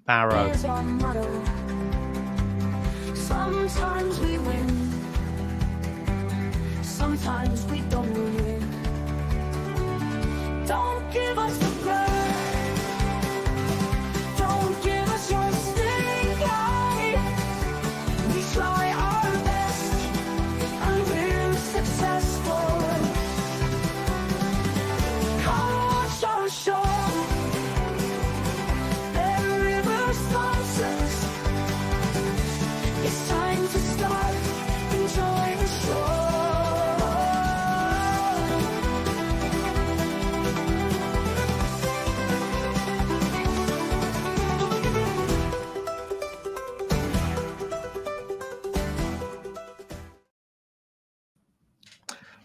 Barrow. Sometimes we win, sometimes we don't win. Don't give us the break, don't give us your stink eye. We try our best and we're successful. Come watch our show. It's time to start, enjoy the show.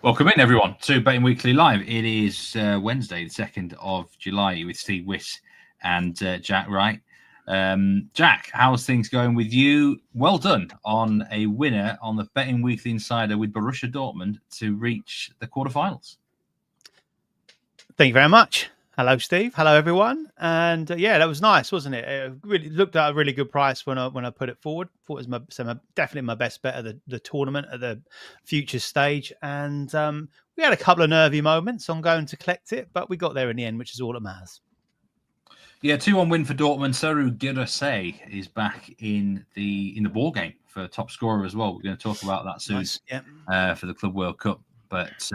Welcome in, everyone, to Betting Weekly Live. It is Wednesday, the 2nd of July, with Steve Wyss and Jack Wright. Jack, how's things going with you? Well done on a winner on the Betting Weekly Insider with Borussia Dortmund to reach the quarterfinals. Thank you very much. Hello, Steve. Hello, everyone. And yeah, that was nice, wasn't it? It really looked at a really good price when I put it forward. Thought it was definitely my best bet of the tournament at the future stage. And we had a couple of nervy moments on going to collect it, but we got there in the end, which is all that matters. Yeah, 2-1 win for Dortmund. Seru Girasay is back in the ball game for top scorer as well. We're going to talk about that soon. Nice. Yeah. For the Club World Cup. But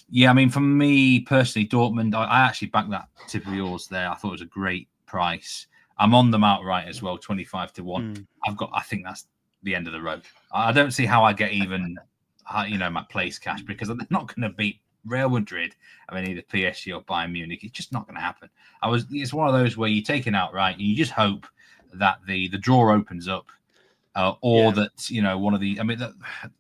yeah, I mean, for me personally, Dortmund, I actually backed that tip of yours there. I thought it was a great price. I'm on them outright as well, 25-1. I think that's the end of the road. I don't see how I get even, my place cash, because they're not going to beat Real Madrid. I mean, either PSG or Bayern Munich. It's just not going to happen. It's one of those where you take it outright and you just hope that the draw opens up, that one of the. I mean,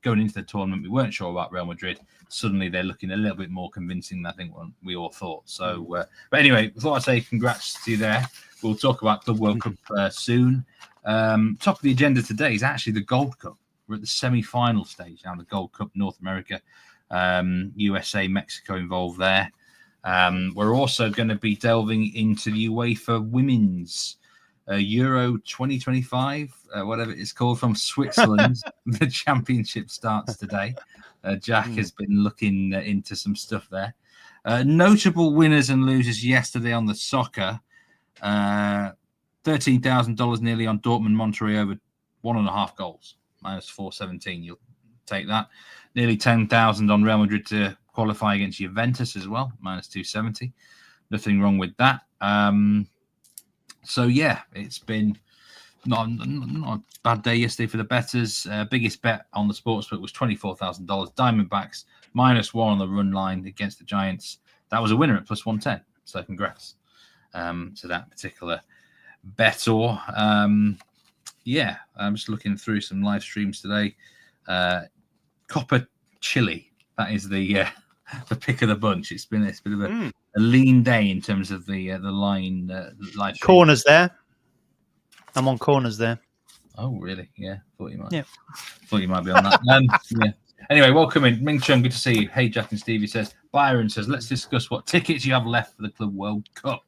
going into the tournament, we weren't sure about Real Madrid. Suddenly, they're looking a little bit more convincing than I think we all thought. So, but anyway, I thought I'd say congrats to you there. We'll talk about Club World Cup soon. Top of the agenda today is actually the Gold Cup. We're at the semi-final stage now. The Gold Cup, North America. USA, Mexico involved there. We're also going to be delving into the UEFA Women's Euro 2025, whatever it's called, from Switzerland. The championship starts today. Jack has been looking into some stuff there. Notable winners and losers yesterday on the soccer. $13,000 nearly on Dortmund Monterrey over 1.5 goals, -417. You'll take that. Nearly 10,000 on Real Madrid to qualify against Juventus as well, -270. Nothing wrong with that. So yeah, it's been not a bad day yesterday for the bettors. Biggest bet on the sportsbook was $24,000. Diamondbacks -1 on the run line against the Giants. That was a winner at +110. So congrats to that particular bettor. Yeah, I'm just looking through some live streams today. Copper Chili, that is the pick of the bunch. It's been a bit of a lean day in terms of the line live stream. Corners there. I'm on corners there. Oh, really? Yeah, thought you might. Yeah, thought you might be on that. Yeah. Anyway, welcome in, Ming Chung. Good to see you. Hey, Jack and Stevie says. Byron says, let's discuss what tickets you have left for the Club World Cup.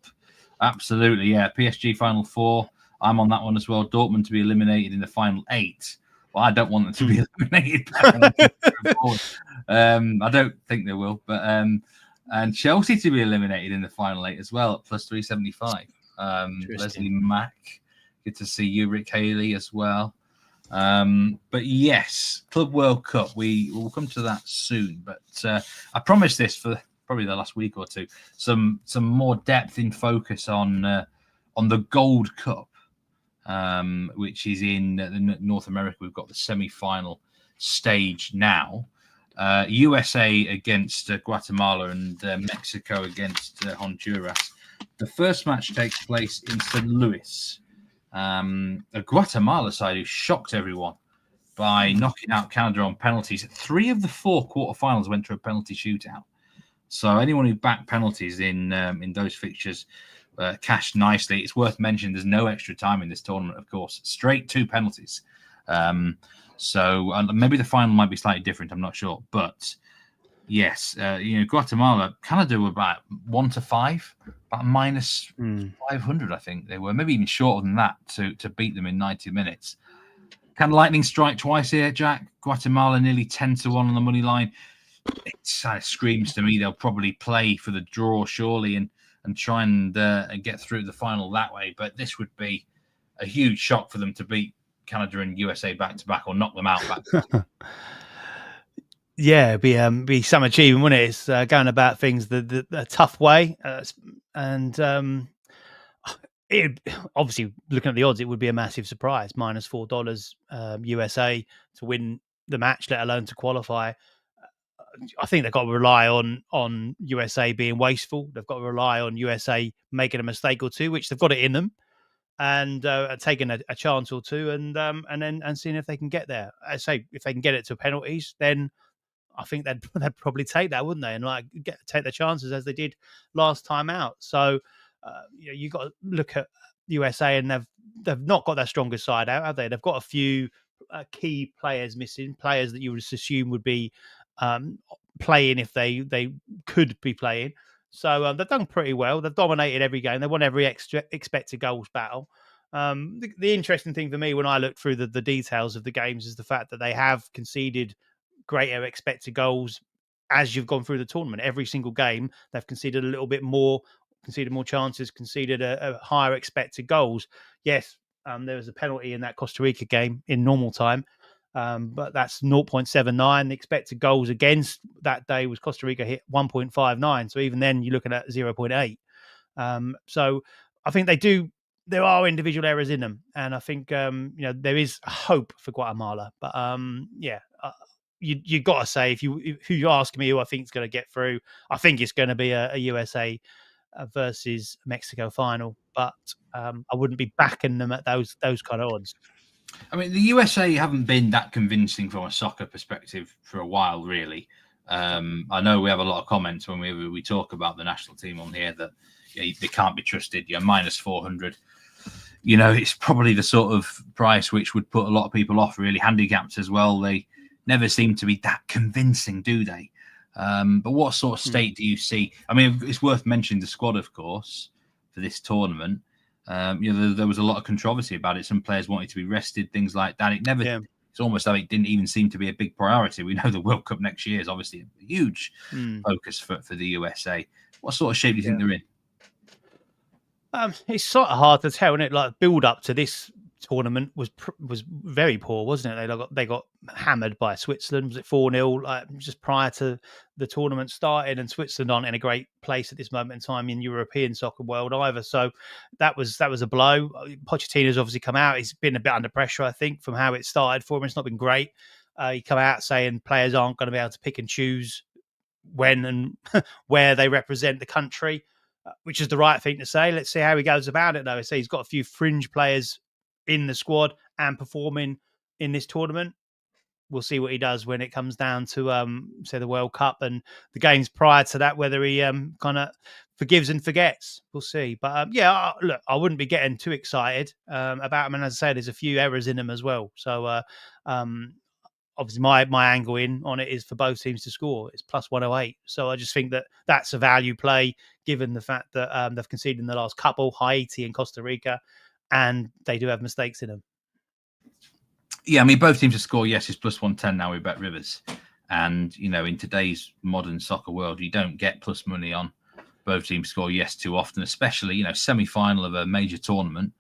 Absolutely, yeah. PSG Final 4. I'm on that one as well. Dortmund to be eliminated in the Final 8. Well, I don't want them to be eliminated. I don't think they will, but and Chelsea to be eliminated in the Final 8 as well at +375. Leslie Mack, good to see you, Rick Haley as well. But yes, Club World Cup, we will come to that soon. But I promised this for probably the last week or two, some more depth in focus on the Gold Cup. Which is in North America. We've got the semi-final stage now. USA against Guatemala and Mexico against Honduras. The first match takes place in St. Louis. A Guatemala side who shocked everyone by knocking out Canada on penalties. 3 of the 4 quarterfinals went to a penalty shootout. So anyone who backed penalties in those fixtures cashed nicely. It's worth mentioning there's no extra time in this tournament, of course. Straight 2 penalties. So maybe the final might be slightly different. I'm not sure. But yes, Guatemala, Canada were about 1-5 about minus Mm. 500, I think they were, maybe even shorter than that to beat them in 90 minutes. Can lightning strike twice here, Jack? Guatemala nearly 10-1 on the money line. It screams to me they'll probably play for the draw, surely, and try and get through the final that way. But this would be a huge shock for them to beat Canada and USA back-to-back or knock them out back-to-back. Yeah, it'd be some achievement, wouldn't it? It's going about things the tough way, and it obviously, looking at the odds, it would be a massive surprise. -$4 USA to win the match, let alone to qualify. I think they've got to rely on USA being wasteful. They've got to rely on USA making a mistake or two, which they've got it in them, and taking a chance or two, and seeing if they can get there. I say if they can get it to penalties, then I think they'd probably take that, wouldn't they? And like take their chances as they did last time out. So you got to look at USA, and they've not got their strongest side out, have they? They've got a few key players missing, players that you would assume would be playing if they could be playing. So they've done pretty well. They've dominated every game. They won every extra expected goals battle. The interesting thing for me when I looked through the details of the games is the fact that they have conceded greater expected goals as you've gone through the tournament. Every single game, they've conceded a little bit more, conceded more chances, conceded a higher expected goals. Yes, there was a penalty in that Costa Rica game in normal time, but that's 0.79. The expected goals against that day was Costa Rica hit 1.59. So even then, you're looking at 0.8. So I think there are individual errors in them, and I think there is hope for Guatemala. But you got to say, if you ask me who I think is going to get through, I think it's going to be a USA versus Mexico final. But I wouldn't be backing them at those kind of odds. I mean, the USA haven't been that convincing from a soccer perspective for a while, really. I know we have a lot of comments when we talk about the national team on here that they can't be trusted. You're -400. It's probably the sort of price which would put a lot of people off, really. Handicaps as well. They never seem to be that convincing, do they? But what sort of state do you see? I mean, it's worth mentioning the squad, of course, for this tournament. There was a lot of controversy about it. Some players wanted to be rested, things like that. It's almost like it didn't even seem to be a big priority. We know the World Cup next year is obviously a huge focus for the USA. What sort of shape do you think they're in? It's sort of hard to tell, isn't it? Like, build up to this tournament was very poor, wasn't it? They got hammered by Switzerland. Was it 4-0 just prior to the tournament starting? And Switzerland aren't in a great place at this moment in time in European soccer world either. So that was a blow. Pochettino's obviously come out. He's been a bit under pressure, I think, from how it started for him. It's not been great. He come out saying players aren't going to be able to pick and choose when and where they represent the country, which is the right thing to say. Let's see how he goes about it, though. So he's got a few fringe players in the squad and performing in this tournament. We'll see what he does when it comes down to say the World Cup and the games prior to that, whether he kind of forgives and forgets. We'll see. But look, I wouldn't be getting too excited about him. And as I said, there's a few errors in him as well. So obviously my angle in on it is for both teams to score. It's +108. So I just think that's a value play given the fact that they've conceded in the last couple, Haiti and Costa Rica, and they do have mistakes in them. Yeah, I mean, both teams to score, yes, is +110 now with Bet Rivers. And, in today's modern soccer world, you don't get plus money on both teams score yes too often, especially, semi-final of a major tournament.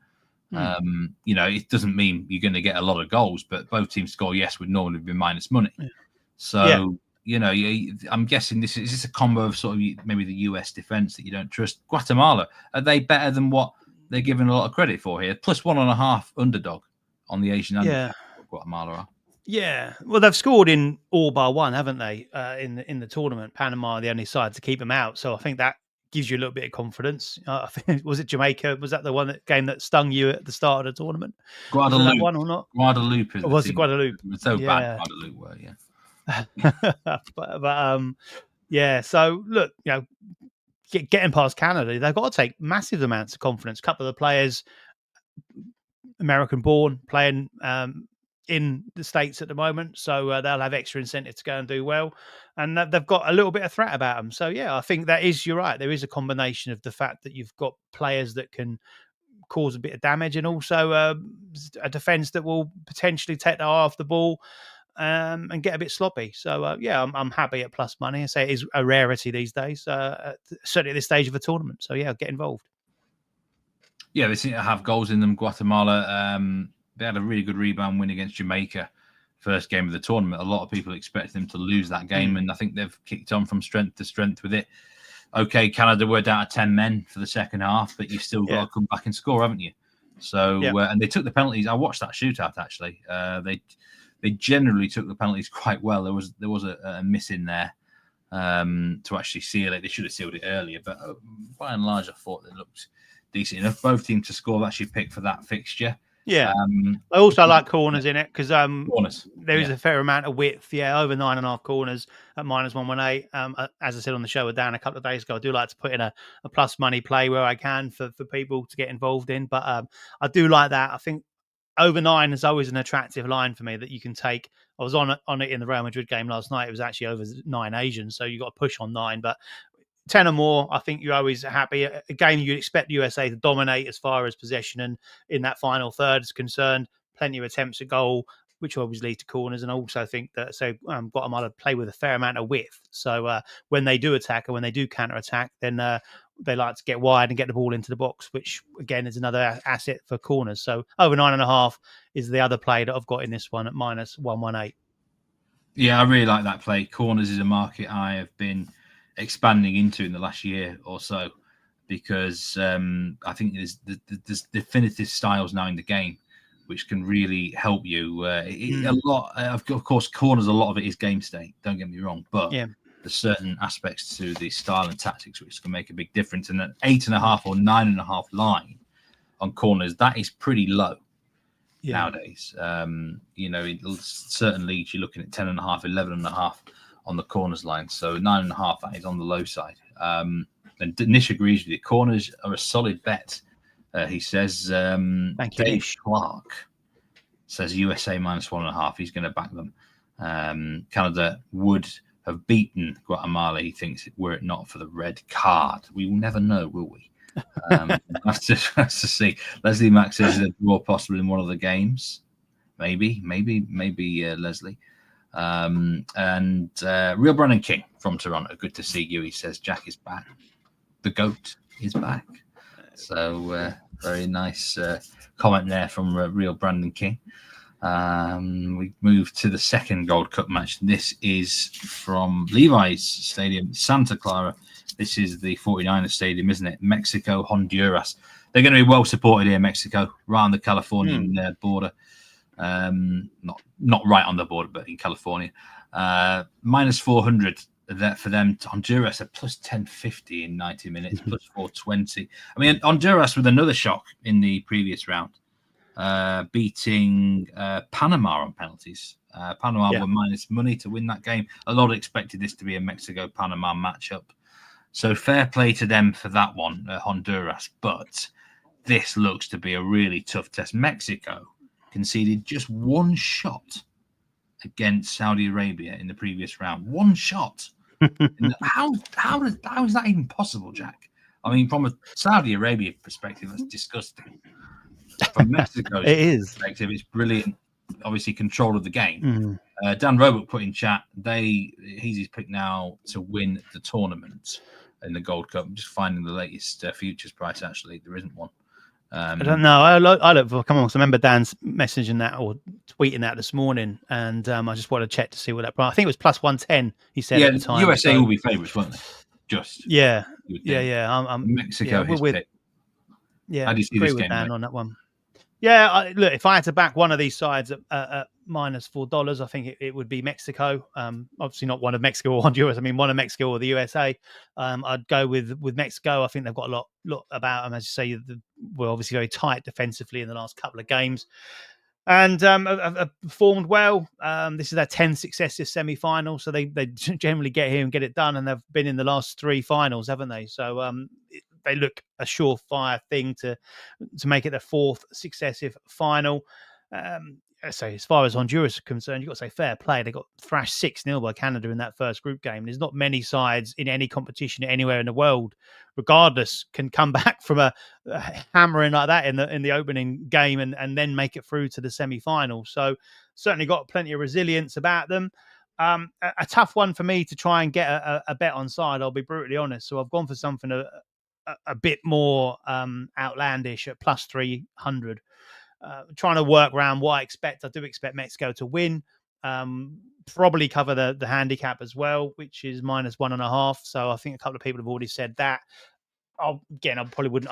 It doesn't mean you're going to get a lot of goals, but both teams score yes would normally be minus money. Yeah. So, I'm guessing is this a combo of sort of maybe the US defense that you don't trust? Guatemala, are they better than what they're given a lot of credit for here? +1.5 underdog on the Asian handicap. Guatemala are. Yeah, well, they've scored in all bar one, haven't they? In the tournament, Panama are the only side to keep them out. So I think that gives you a little bit of confidence. I think, was it Jamaica? Was that the game that stung you at the start of the tournament? Guadeloupe, was that one or not? Guadeloupe is. Or was it Guadeloupe? It was so bad. Guadeloupe were, yeah. So look, getting past Canada, they've got to take massive amounts of confidence. A couple of the players, American born, playing in the States at the moment, so they'll have extra incentive to go and do well, and they've got a little bit of threat about them. So yeah, I think you're right. There is a combination of the fact that you've got players that can cause a bit of damage, and also a defence that will potentially take their eye off the ball and get a bit sloppy. So yeah, I'm happy at plus money. I say it is a rarity these days, certainly at this stage of a tournament. So yeah, get involved. Yeah, they seem to have goals in them. Guatemala, they had a really good rebound win against Jamaica, first game of the tournament. A lot of people expect them to lose that game, and I think they've kicked on from strength to strength with it. Okay, Canada were down to 10 men for the second half, but you've still got to come back and score, haven't you? So, and they took the penalties. I watched that shootout, actually. They generally took the penalties quite well. There was a miss in there to actually seal it. They should have sealed it earlier, but by and large, I thought they looked decent enough. Both teams to score have actually picked for that fixture. Yeah, I also like corners in it because there is a fair amount of width. Yeah, over 9.5 corners at -118. As I said on the show with Dan a couple of days ago, I do like to put in a plus money play where I can for people to get involved in. But I do like that. I think over 9 is always an attractive line for me that you can take. I was on it in the Real Madrid game last night. It was actually over 9 Asian, so you got to push on 9, but 10 or more, I think you're always happy. A game you'd expect the USA to dominate as far as possession and in that final third is concerned. Plenty of attempts at goal, which always lead to corners. And I also think that Guatemala play with a fair amount of width. So when they do attack or when they do counter-attack, then they like to get wide and get the ball into the box, which, again, is another asset for corners. So over 9.5 is the other play that I've got in this one at -118. Yeah, I really like that play. Corners is a market I have been expanding into in the last year or so, because I think there's definitive styles now in the game which can really help you. A lot, of course, corners. A lot of it is game state. Don't get me wrong, but there's certain aspects to the style and tactics which can make a big difference. And an 8.5 or 9.5 line on corners, that is pretty low nowadays. In certain leagues you're looking at 10.5, 11.5. on the corners line, so 9.5, that is on the low side. And Nish agrees with you. Corners are a solid bet. He says, Thank you, Dave Nish. Clark says USA -1.5. He's going to back them. Canada would have beaten Guatemala, he thinks, were it not for the red card. We will never know, will we? Have to see. Leslie Mack says a draw possible in one of the games. Maybe, Leslie. And Real Brandon King from Toronto, good to see you. He says Jack is back, the GOAT is back. So very nice comment there from Real Brandon King. We move to the second Gold Cup match. This is from Levi's Stadium, Santa Clara. This is the 49ers Stadium, isn't it? Mexico, Honduras. They're going to be well supported here, Mexico, right on the Californian border. Not right on the border, but in California. -400 that for them. Honduras are plus 1050 in 90 minutes, plus 420. I mean, Honduras with another shock in the previous round, beating Panama on penalties. Panama were minus money to win that game. A lot expected this to be a Mexico-Panama matchup. So fair play to them for that one, Honduras. But this looks to be a really tough test. Mexico conceded just one shot against Saudi Arabia in the previous round. One shot. How is that even possible, Jack? I mean, from a Saudi Arabia perspective, that's disgusting. From Mexico's perspective, it's brilliant. Obviously, control of the game. Dan Roebuck put in chat, he's his pick now to win the tournament in the Gold Cup. I'm just finding the latest futures price. Actually, there isn't one. I don't know. I look for. Come on, I remember Dan's messaging that or tweeting that this morning, and I just wanted to check to see what that price. I think it was plus 110. He said at the time. USA will be favourites, won't they? Just yeah. I'm Mexico. His pick. Yeah, how do you see agree this with game Dan on that one. Yeah, look, if I had to back one of these sides at -$4, I think it would be Mexico. Obviously not one of Mexico or Honduras. I mean, one of Mexico or the USA. I'd go with Mexico. I think they've got a lot about them. As you say, we're obviously very tight defensively in the last couple of games. And have performed well. This is their 10th successive semi-final, so they generally get here and get it done, and they've been in the last 3 finals, haven't they? So they look a surefire thing to make it their 4th successive final. say, as far as Honduras are concerned, you've got to say fair play. They got thrashed 6-0 by Canada in that first group game. There's not many sides in any competition anywhere in the world, regardless, can come back from a hammering like that in the opening game and then make it through to the semi-final. So certainly got plenty of resilience about them. A tough one for me to try and get a bet on side, I'll be brutally honest. So I've gone for something a bit more outlandish at plus 300. Trying to work around what I expect. I do expect Mexico to win. Probably cover the handicap as well, which is -1.5. So I think a couple of people have already said that. I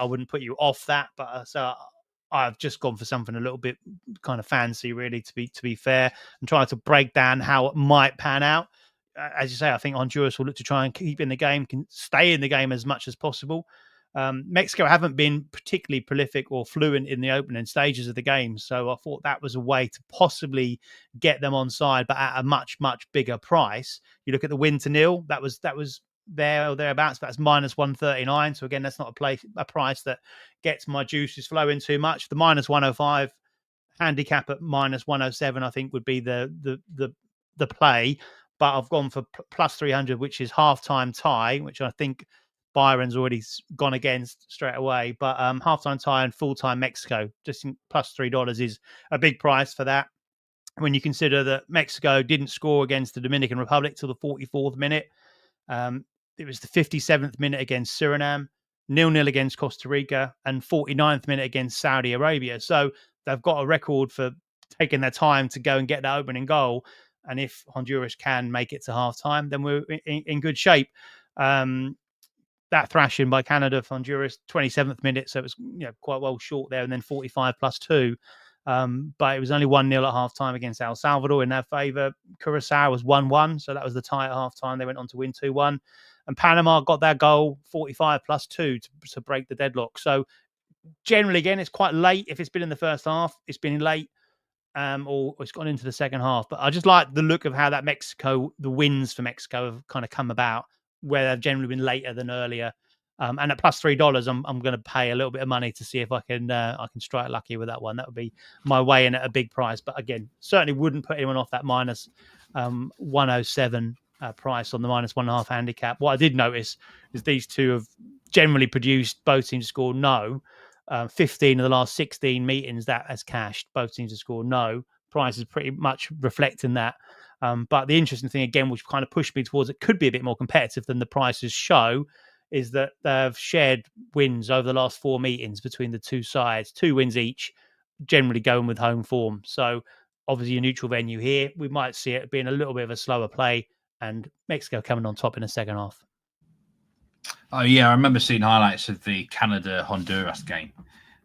wouldn't put you off that, but so I've just gone for something a little bit kind of fancy, really, to be fair, and trying to break down how it might pan out. As you say, I think Honduras will look to try and keep in the game, can stay in the game as much as possible. Mexico haven't been particularly prolific or fluent in the opening stages of the game, so I thought that was a way to possibly get them on side, but at a much, much bigger price. You look at the win to nil, that was there or thereabouts. That's -139. So again, that's not a price that gets my juices flowing too much. The -105 handicap at -107, I think, would be the play. But I've gone for plus 300, which is halftime tie, which I think Byron's already gone against straight away. But halftime tie and full time Mexico, just plus $3 is a big price for that. When you consider that Mexico didn't score against the Dominican Republic till the 44th minute. It was the 57th minute against Suriname, 0-0 against Costa Rica, and 49th minute against Saudi Arabia. So they've got a record for taking their time to go and get that opening goal. And if Honduras can make it to half time, then we're in good shape. That thrashing by Canada for Honduras, 27th minute, so it was quite well short there, and then 45 plus 2. But it was only 1-0 at half time against El Salvador in their favour. Curacao was 1-1, so that was the tie at half time. They went on to win 2-1. And Panama got their goal, 45 plus 2, to break the deadlock. So generally, again, it's quite late. If it's been in the first half, it's been late, or it's gone into the second half. But I just like the look of how that the wins for Mexico have kind of come about, where they've generally been later than earlier. And at plus $3, I'm going to pay a little bit of money to see if I can strike lucky with that one. That would be my way in at a big price. But again, certainly wouldn't put anyone off that -107 price on the -1.5 handicap. What I did notice is these two have generally produced both teams to score no. 15 of the last 16 meetings that has cashed. Both teams have scored no. Price is pretty much reflecting that. But the interesting thing, again, which kind of pushed me towards it could be a bit more competitive than the prices show, is that they've shared wins over the last 4 meetings between the two sides, 2 wins each, generally going with home form. So obviously a neutral venue here, we might see it being a little bit of a slower play and Mexico coming on top in the second half. Oh, yeah, I remember seeing highlights of the Canada-Honduras game,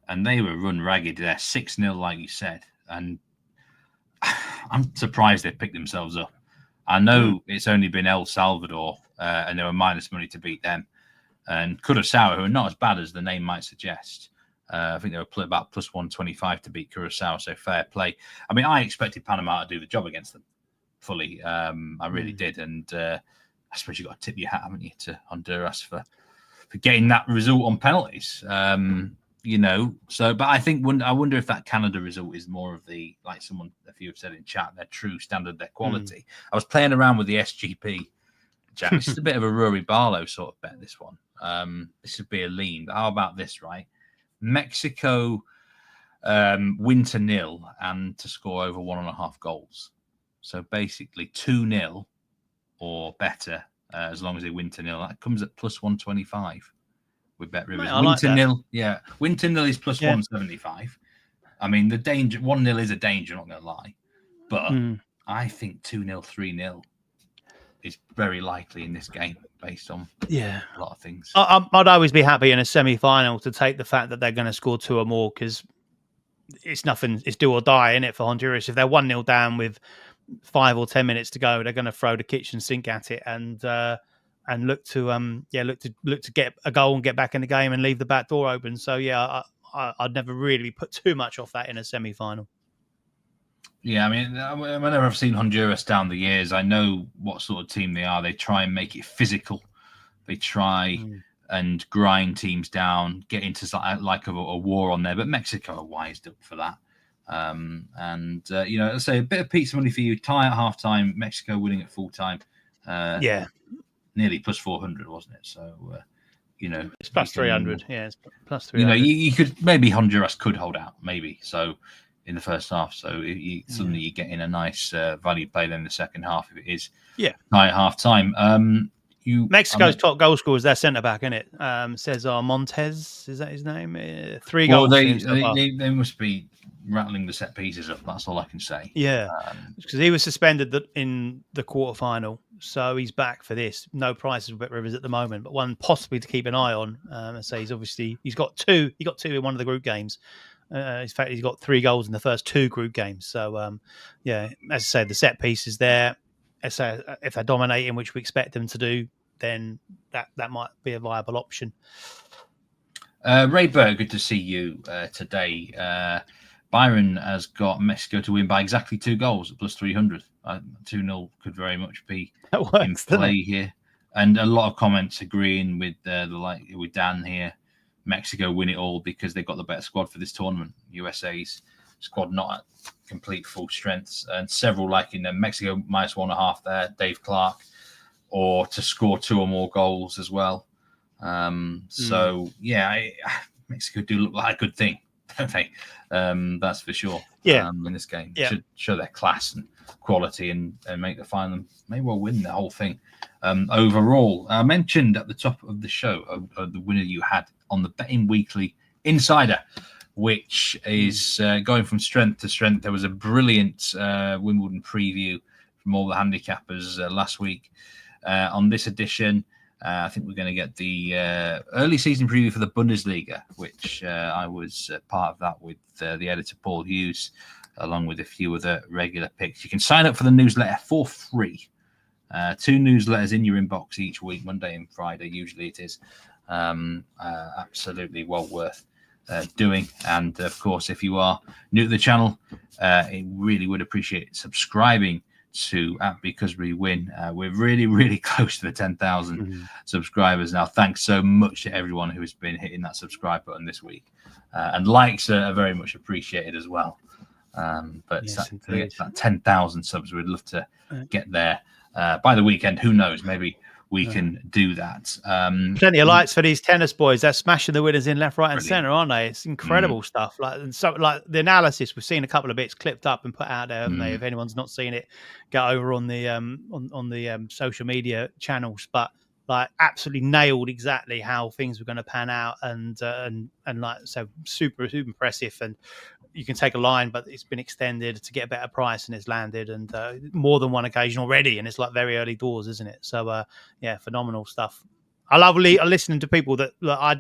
and they were run ragged there, 6-0, like you said. And I'm surprised they picked themselves up. I know it's only been El Salvador, and they were minus money to beat them. And Curacao, who are not as bad as the name might suggest. I think they were about plus 125 to beat Curacao, so fair play. I mean, I expected Panama to do the job against them fully. I really did. And I suppose you've got to tip your hat, haven't you, to Honduras for getting that result on penalties. But I think I wonder if that Canada result is more of the, like a few have said in chat, their true standard, their quality. I was playing around with the SGP, Jack. This is a bit of a Rory Barlow sort of bet, this one. This would be a lean. But how about this, right? Mexico win to 0 and to score over 1.5 goals. So basically 2-0 or better, as long as they win to 0. That comes at plus 125 with Bet Rivers. Win to 0, yeah. Win to 0 is plus 175. I mean, the danger, 1-0 is a danger, I'm not going to lie. But I think 2-0, 3-0 is very likely in this game based on a lot of things. I'd always be happy in a semi-final to take the fact that they're going to score 2 or more, because it's nothing, it's do or die, isn't it, for Honduras? If they're 1-0 down with 5 or 10 minutes to go, they're going to throw the kitchen sink at it and look to get a goal and get back in the game and leave the back door open. So I'd never really put too much off that in a semi-final. Yeah, I mean, whenever I've seen Honduras down the years, I know what sort of team they are. They try and make it physical. They try and grind teams down, get into like a war on there. But Mexico are wised up for that. Let's say a bit of pizza money for you. Tie at half time, Mexico winning at full time. Nearly plus 400, wasn't it? So, it's plus 300. Yeah, it's plus 300. You could maybe Honduras could hold out, maybe. So, in the first half, so suddenly you get in a nice value play then in the second half if it is tie at half time. Mexico's top goal scorer is their centre back, isn't it? Cesar Montes, is that his name? 3 goals. They must be rattling the set pieces up. That's all I can say. Yeah, because he was suspended in the quarterfinal, so he's back for this. No prices with Rivers at the moment, but one possibly to keep an eye on. So he's got two. He got 2 in one of the group games. In fact, he's got 3 goals in the first 2 group games. So as I say, the set piece is there. So if they're dominating, which we expect them to do, then that might be a viable option. Ray Burr, good to see you today. Byron has got Mexico to win by exactly 2 goals at plus 300. 2-0 could very much be in play here. And a lot of comments agreeing with with Dan here. Mexico win it all because they've got the better squad for this tournament. USA's squad not at complete full strength, and several liking them. Mexico minus 1.5 there, Dave Clark, or to score 2 or more goals as well. Mexico do look like a good thing, don't they? That's for sure. In this game, should show their class and quality and make the final. May well win the whole thing. Overall, I mentioned at the top of the show the winner you had on the Betting Weekly Insider, which is going from strength to strength. There was a brilliant Wimbledon preview from all the handicappers last week. On this edition, I think we're going to get the early season preview for the Bundesliga, which I was part of that with the editor Paul Hughes, along with a few other regular picks. You can sign up for the newsletter for free. 2 newsletters in your inbox each week, Monday and Friday, usually it is. Absolutely well worth doing. And of course, if you are new to the channel, it really would appreciate subscribing to Because We Win. We're really, really close to the 10,000 subscribers now. Thanks so much to everyone who has been hitting that subscribe button this week. And likes are very much appreciated as well. But that 10,000 subs, we'd love to get there by the weekend. Who knows? Maybe we can do that. Plenty of lights for these tennis boys. They're smashing the winners in left, right, and centre, aren't they? It's incredible stuff. Like the analysis, we've seen a couple of bits clipped up and put out there, haven't they? If anyone's not seen it, get over on the social media channels. But like absolutely nailed exactly how things were going to pan out, and like so super super impressive. And you can take a line, but it's been extended to get a better price, and it's landed, and more than one occasion already. And it's like very early doors, isn't it? So phenomenal stuff. I love listening to people that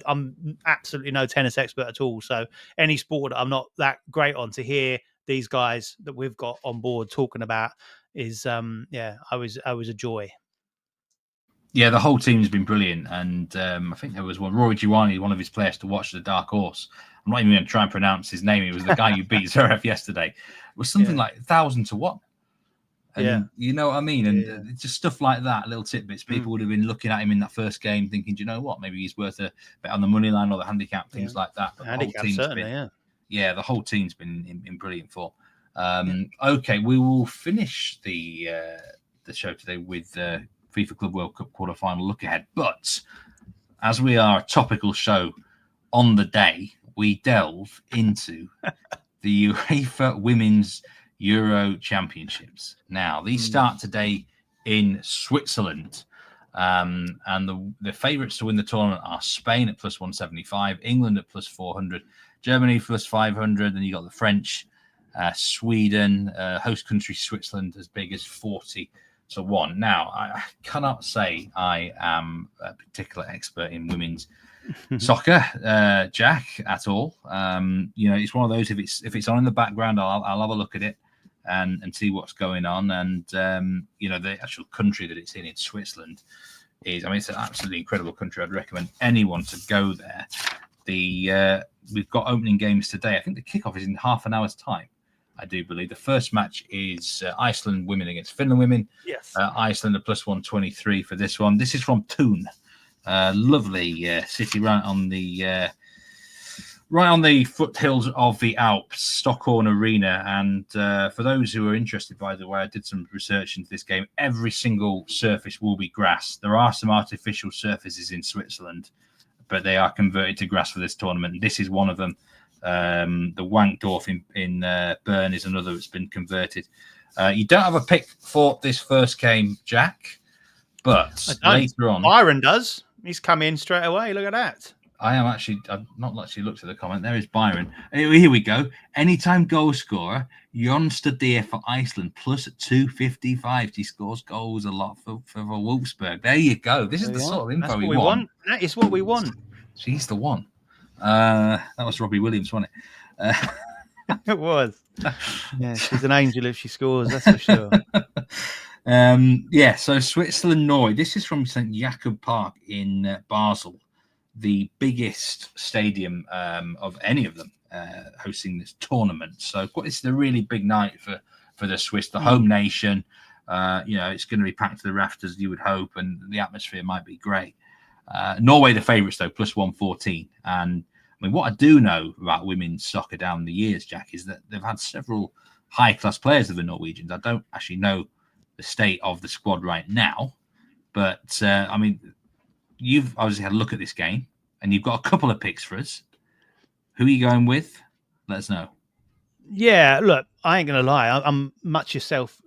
I'm absolutely no tennis expert at all. So any sport that I'm not that great on, to hear these guys that we've got on board talking about is I was a joy. Yeah, the whole team's been brilliant, and I think there was Rory Giuani, one of his players to watch, the dark horse. I'm not even going to try and pronounce his name. He was the guy who beat Zverev yesterday. It was something like 1,000 to 1. And you know what I mean? And just stuff like that, little tidbits. People would have been looking at him in that first game thinking, do you know what? Maybe he's worth a bet on the money line or the handicap, things like that. But the whole team's been in brilliant form. Okay, we will finish the show today with FIFA Club World Cup quarterfinal look ahead. But as we are a topical show on the day, we delve into the UEFA Women's Euro Championships. Now, these start today in Switzerland. And the favourites to win the tournament are Spain at plus 175, England at plus 400, Germany plus 500, and you got the French, Sweden, host country Switzerland as big as 40 to 1. Now, I cannot say I am a particular expert in women's soccer, Jack, at all. It's one of those, if it's on in the background, I'll have a look at it and see what's going on. And the actual country that it's in Switzerland it's an absolutely incredible country. I'd recommend anyone to go there. We've got opening games today. I think the kickoff is in half an hour's time, I do believe. The first match is Iceland women against Finland women. Yes. Iceland at plus 123 for this one. This is from Thun. Lovely city right on the Right on the foothills of the Alps, Stockhorn Arena. And for those who are interested, by the way, I did some research into this game. Every single surface will be grass. There are some artificial surfaces in Switzerland, but they are converted to grass for this tournament. This is one of them. The Wankdorf in Bern is another that's been converted. You don't have a pick for this first game, Jack, but later on... Byron does. He's come in straight away. Look at that. I've not actually looked at the comment. There is Byron. Here we go. Anytime goal scorer, Jonstadir for Iceland, plus 255. He scores goals a lot for Wolfsburg. There you go. This is the sort of info we want. That is what we want. She's the one. That was Robbie Williams, wasn't it? It was. Yeah, she's an angel if she scores, that's for sure. So Switzerland, Norway. This is from St. Jakob Park in Basel, the biggest stadium of any of them hosting this tournament. So it's a really big night for the Swiss, the home nation. It's going to be packed to the rafters, you would hope, and the atmosphere might be great. Norway, the favourites, though, plus 114. And I mean, what I do know about women's soccer down the years, Jack, is that they've had several high-class players of the Norwegians. I don't actually know the state of the squad right now, but I mean, you've obviously had a look at this game, and you've got a couple of picks for us. Who are you going with? Let us know. Yeah, look, I ain't gonna lie. I'm much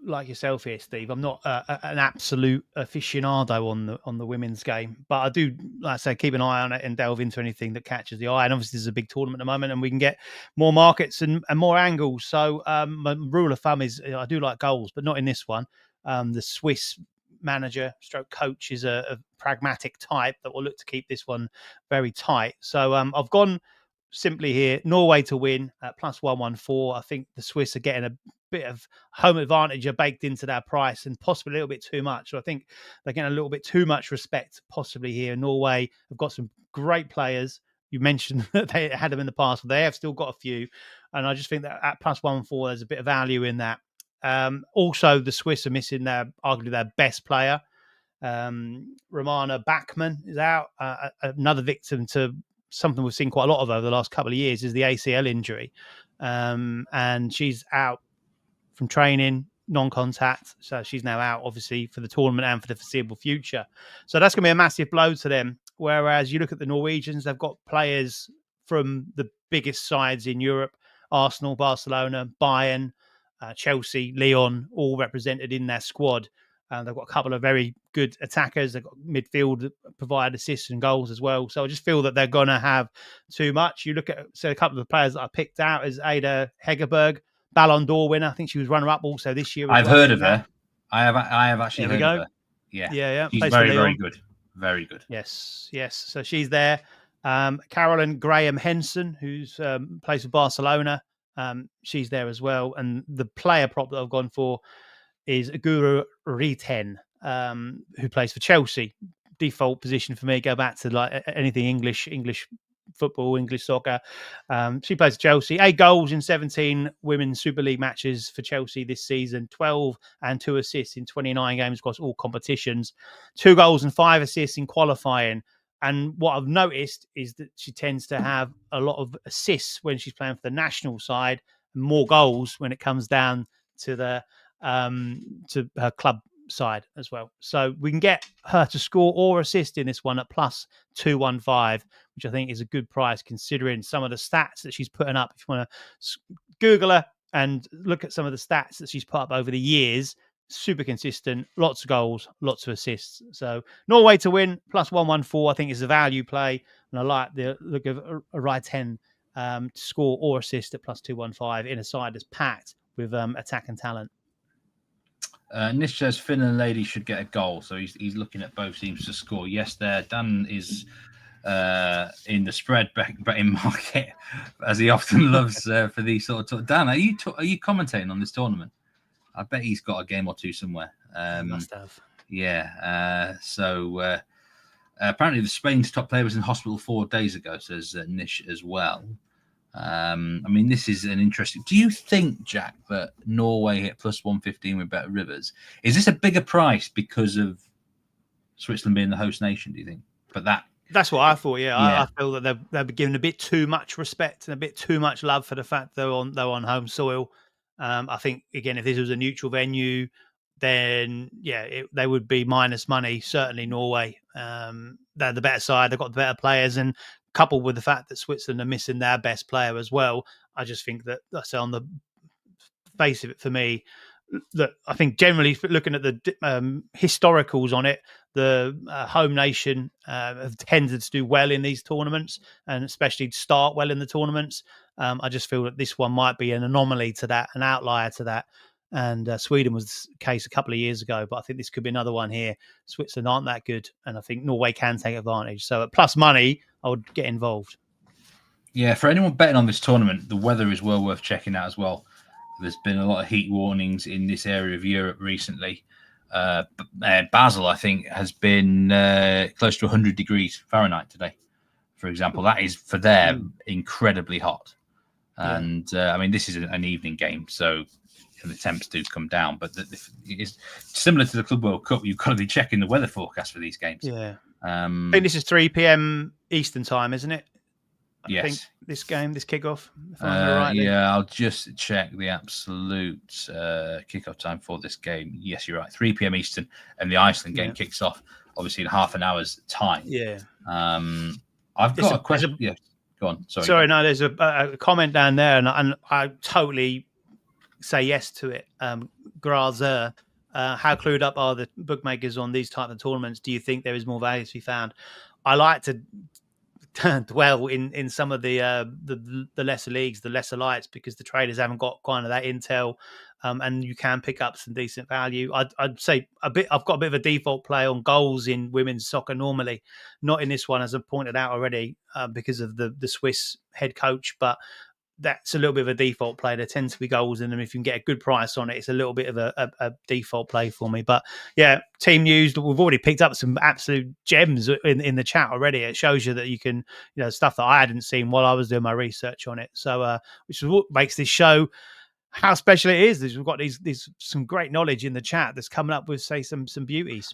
like yourself here, Steve. I'm not an absolute aficionado on the women's game, but I do, like I say, keep an eye on it and delve into anything that catches the eye. And obviously, there's a big tournament at the moment, and we can get more markets and more angles. So, my rule of thumb is I do like goals, but not in this one. The Swiss manager stroke coach is a pragmatic type that will look to keep this one very tight. So, I've gone simply here, Norway to win at plus 114. I think the Swiss are getting a bit of home advantage baked into their price, and possibly a little bit too much. So I think they're getting a little bit too much respect possibly here. Norway have got some great players. You mentioned that they had them in the past, but they have still got a few. And I just think that at plus 114, there's a bit of value in that. Also, the Swiss are missing arguably their best player. Romana Bachmann is out, another victim to something we've seen quite a lot of over the last couple of years is the ACL injury. And she's out from training, non-contact. So she's now out, obviously, for the tournament and for the foreseeable future. So that's going to be a massive blow to them. Whereas you look at the Norwegians, they've got players from the biggest sides in Europe, Arsenal, Barcelona, Bayern, Chelsea, Lyon, all represented in their squad. They've got a couple of very good attackers. They've got midfield that provide assists and goals as well. So I just feel that they're going to have too much. You look at a couple of the players that I picked out as Ada Hegerberg, Ballon d'Or winner. I think she was runner-up also this year. I've heard of her. I have actually heard of her. Yeah. She's very good. Very good. Yes. So she's there. Carolyn Graham Henson, who's plays for Barcelona. She's there as well. And the player prop that I've gone for is Guru Riten, who plays for Chelsea. Default position for me, go back to like anything English football, English soccer. She plays for Chelsea. 8 goals in 17 Women's Super League matches for Chelsea this season. 12 and 2 assists in 29 games across all competitions. 2 goals and 5 assists in qualifying. And what I've noticed is that she tends to have a lot of assists when she's playing for the national side, and more goals when it comes down to to her club side as well. So we can get her to score or assist in this one at plus 215, which I think is a good price considering some of the stats that she's putting up. If you want to Google her and look at some of the stats that she's put up over the years, super consistent, lots of goals, lots of assists. So Norway to win plus 114, I think is a value play. And I like the look of a right 10 to score or assist at plus 215 in a side that's packed with attack and talent. Nish says Finland lady should get a goal, so he's looking at both teams to score. Yes, there. Dan is in the spread betting market, as he often loves for these sort of. Dan, are you commentating on this tournament? I bet he's got a game or two somewhere. Must have. Yeah. So apparently, the Spain's top player was in hospital 4 days ago. Says Nish as well. I mean, this is an interesting. Do you think, Jack, that Norway hit plus 115 with better rivers? Is this a bigger price because of Switzerland being the host nation? Do you think? But that That's what I thought. Yeah, Yeah. I feel that they're given a bit too much respect and a bit too much love for the fact they're on home soil. I think again, if this was a neutral venue, then they would be minus money. Certainly, Norway. They're the better side. They've got the better players, and coupled with the fact that Switzerland are missing their best player as well, I just think that that's on the face of it for me. That I think generally looking at the historicals on it, the home nation have tended to do well in these tournaments, and especially to start well in the tournaments. I just feel that this one might be an anomaly to that, an outlier to that. And Sweden was the case a couple of years ago, but I think this could be another one here. Switzerland aren't that good, and I think Norway can take advantage. So at plus money, I would get involved. Yeah, for anyone betting on this tournament, the weather is well worth checking out as well. There's been a lot of heat warnings in this area of Europe recently. Basel, I think, has been close to 100 degrees Fahrenheit today, for example. That is, for them, incredibly hot. And, I mean, this is an evening game, so the temps do come down. But it's similar to the Club World Cup. You've got to be checking the weather forecast for these games. Yeah. I think this is 3 p.m. Eastern time, isn't it? I think this kickoff. I'll just check the absolute kickoff time for this game. Yes, you're right. 3 p.m. Eastern, and the Iceland game kicks off obviously in half an hour's time. Yeah. I've got a question. Yeah, go on. Sorry, no, there's a comment down there, and I totally say yes to it. Grazer, how clued up are the bookmakers on these type of tournaments? Do you think there is more value to be found? I like to dwell in some of the lesser leagues, the lesser lights, because the traders haven't got kind of that intel, and you can pick up some decent value. I'd say I've got a bit of a default play on goals in women's soccer normally, not in this one, as I've pointed out already, because of the Swiss head coach, but that's a little bit of a default play. There tends to be goals in them. If you can get a good price on it, it's a little bit of a default play for me. But yeah, team news, we've already picked up some absolute gems in the chat already. It shows you that you can, stuff that I hadn't seen while I was doing my research on it. So, which is what makes this show how special it is. We've got these some great knowledge in the chat that's coming up with, say, some beauties.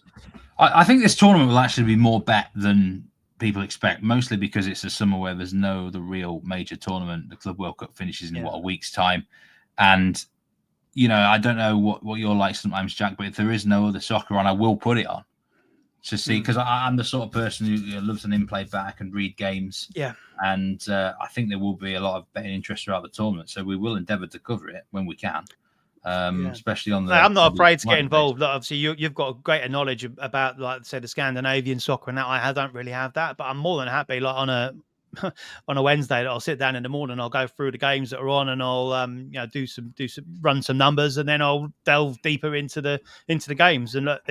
I think this tournament will actually be more bet than people expect, mostly because it's a summer where there's the real major tournament. The Club World Cup finishes in a week's time, and I don't know what you're like sometimes, Jack, but if there is no other soccer on, I will put it on to see, because I'm the sort of person who loves an in-play bet. I can read games, and I think there will be a lot of betting interest throughout the tournament, so we will endeavour to cover it when we can. Especially on the. I'm not afraid to get involved. Like, obviously, you've got greater knowledge about, like, say, the Scandinavian soccer, and that I don't really have that. But I'm more than happy, like on a Wednesday, that I'll sit down in the morning, I'll go through the games that are on, and I'll run some numbers, and then I'll delve deeper into the games. And look,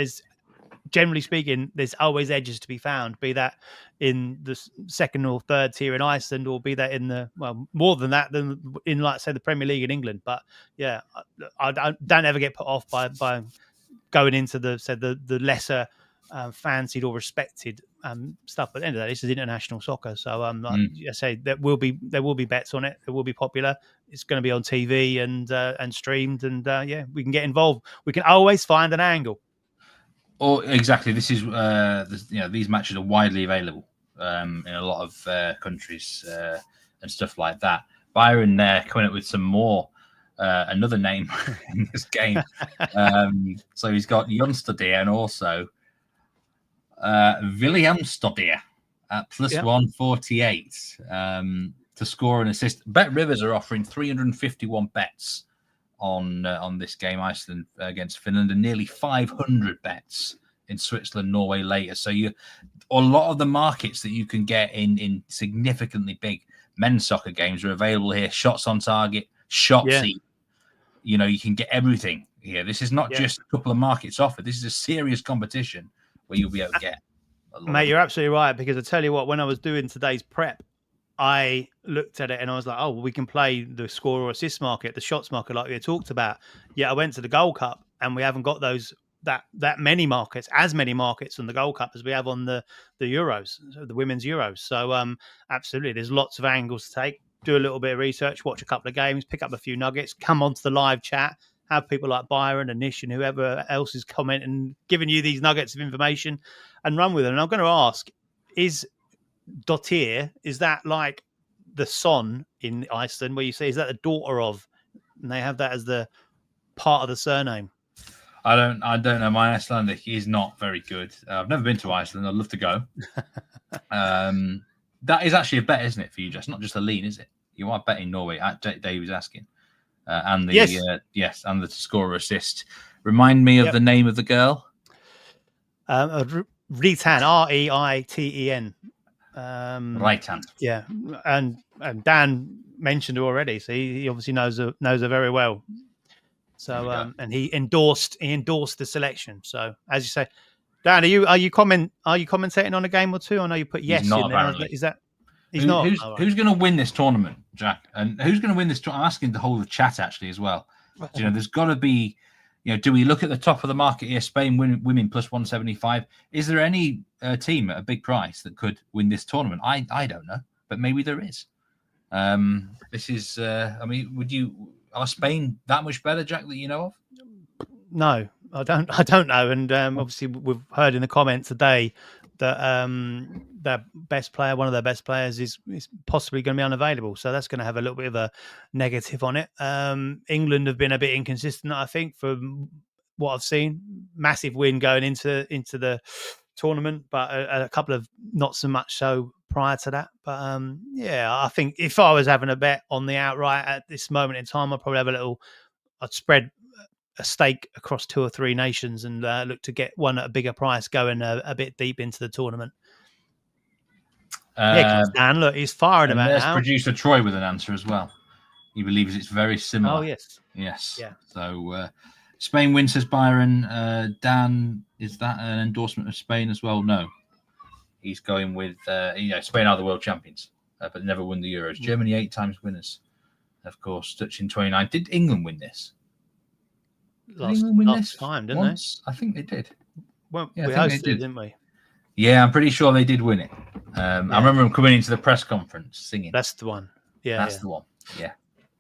generally speaking, there's always edges to be found, be that in the second or third tier in Iceland, or be that in more than that, than in, like, say, the Premier League in England. But yeah, I don't ever get put off by going into the lesser fancied or respected stuff. But at the end of the day, this is international soccer, so I say there will be bets on it. It will be popular. It's going to be on TV and streamed, and we can get involved. We can always find an angle. Oh, exactly. This is these matches are widely available in a lot of countries and stuff like that. Byron there coming up with some more another name in this game. So he's got Jonstadir and also Williamstadir at plus 148 to score an assist. Bet Rivers are offering 351 bets on this game, Iceland against Finland, and nearly 500 bets in Switzerland, Norway later. So a lot of the markets that you can get in significantly big men's soccer games are available here. Shots on target, shots. You can get everything here. This is not just a couple of markets offered. This is a serious competition where you'll be able to get. Mate, you're absolutely right, because I tell you what, when I was doing today's prep, I looked at it and I was like, oh, well, we can play the score or assist market, the shots market, like we had talked about. Yeah, I went to the Gold Cup, and we haven't got that many markets, as many markets on the Gold Cup as we have on the Euros, the women's Euros. So absolutely, there's lots of angles to take. Do a little bit of research, watch a couple of games, pick up a few nuggets, come onto the live chat, have people like Byron and Nish and whoever else is commenting, giving you these nuggets of information, and run with them. And I'm going to ask, Dottir, is that like the son in Iceland, where you say, is that the daughter of, and they have that as the part of the surname? I don't know. My Icelandic is not very good. I've never been to Iceland. I'd love to go. That is actually a bet, isn't it, for you, Jess? Not just a lean, is it? You are betting Norway. Dave was asking. And the yes. And the scorer assist. Remind me of the name of the girl. Reitan, Reiten. Reitan. Yeah, and Dan mentioned her already, so he obviously knows her very well. So and he endorsed the selection. So as you say, Dan, are you commentating on a game or two? I know you put yes He's not, in there. apparently. Is that he's not? Who's going to win this tournament, Jack? And who's going to win this? I'm asking the whole of the chat actually as well. There's got to be. Do we look at the top of the market here? Spain women plus 175. Is there any team at a big price that could win this tournament? I don't know, but maybe there is. This is. Are Spain that much better, Jack, that you know of? No, I don't know. And obviously, we've heard in the comments today that their best player, one of their best players, is possibly going to be unavailable. So that's going to have a little bit of a negative on it. England have been a bit inconsistent, I think, from what I've seen. Massive win going into the tournament, but a couple of not so much so prior to that. But I think if I was having a bet on the outright at this moment in time, I'd probably have I'd spread a stake across 2 or 3 nations and look to get one at a bigger price going a bit deep into the tournament. Dan, look, he's firing him out there's now. Producer Troy with an answer as well. He believes it's very similar. Oh, yes. Yes. Yeah. So Spain wins, says Byron. Dan, is that an endorsement of Spain as well? No. He's going with, Spain are the world champions, but never won the Euros. Germany 8 times winners, of course, touching 29. Did England win this? Last time, didn't once? They? I think they did. Well, we hosted, didn't we? Yeah, I'm pretty sure they did win it. I remember them coming into the press conference singing. That's the one. Yeah, that's the one. Yeah,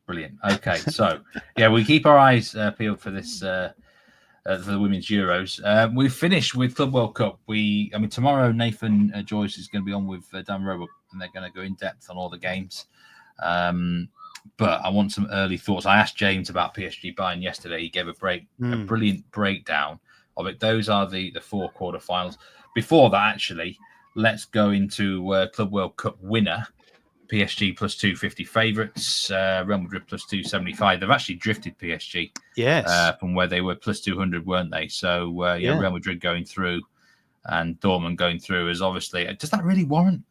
brilliant. Okay, so we keep our eyes peeled for this for the Women's Euros. We finished with Club World Cup. Tomorrow Nathan Joyce is going to be on with Dan Roebuck, and they're going to go in depth on all the games. But I want some early thoughts. I asked James about PSG Bayern yesterday. He gave a brilliant breakdown of it. Those are the 4 quarterfinals. Before that, actually, let's go into Club World Cup winner. PSG plus 250 favourites. Real Madrid plus 275. They've actually drifted PSG. Yes. From where they were plus 200, weren't they? So Real Madrid going through and Dortmund going through is obviously. Does that really warrant?